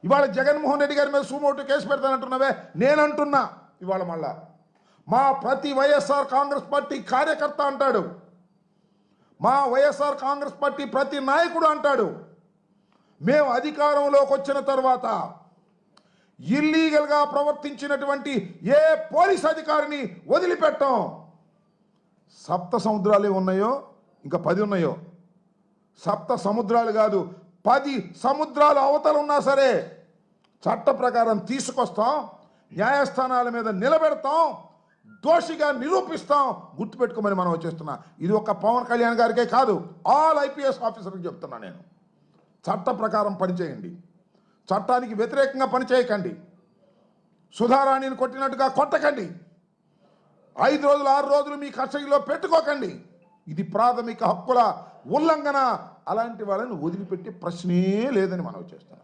ఇవాళ జగన్మోహన్ రెడ్డి గారి మీద సుమోటో కేసు పెడతానంటున్నావే, నేనంటున్నా ఇవాళ మళ్ళా మా ప్రతి వైఎస్ఆర్ కాంగ్రెస్ పార్టీ కార్యకర్త అంటాడు, మా వైఎస్ఆర్ కాంగ్రెస్ పార్టీ ప్రతి నాయకుడు అంటాడు, మేము అధికారంలోకి వచ్చిన తర్వాత ఇల్లీగల్గా ప్రవర్తించినటువంటి ఏ పోలీస్ అధికారిని వదిలిపెట్టాం. సప్త సముద్రాలే ఉన్నాయో ఇంకా 10 ఉన్నాయో, సప్త సముద్రాలు కాదు 10 సముద్రాలు అవతల ఉన్నా సరే చట్ట ప్రకారం తీసుకొస్తాం, న్యాయస్థానాల మీద నిలబెడతాం, దోషిగా నిరూపిస్తాం. గుర్తుపెట్టుకోమని మనం వచ్చేస్తున్నా. ఇది ఒక పవన్ కళ్యాణ్ గారికే కాదు, ఆల్ ఐపీఎస్ ఆఫీసర్కి చెప్తున్నా నేను. చట్ట ప్రకారం పనిచేయండి, చట్టానికి వ్యతిరేకంగా పనిచేయకండి, సుధారాణిని కొట్టినట్టుగా కొట్టకండి, 5 రోజులు 6 రోజులు మీ కస్టడీలో పెట్టుకోకండి. ఇది ప్రాథమిక హక్కుల ఉల్లంఘన. అలాంటి వాళ్ళని వదిలిపెట్టే ప్రశ్నే లేదని మనం చేస్తున్నాం.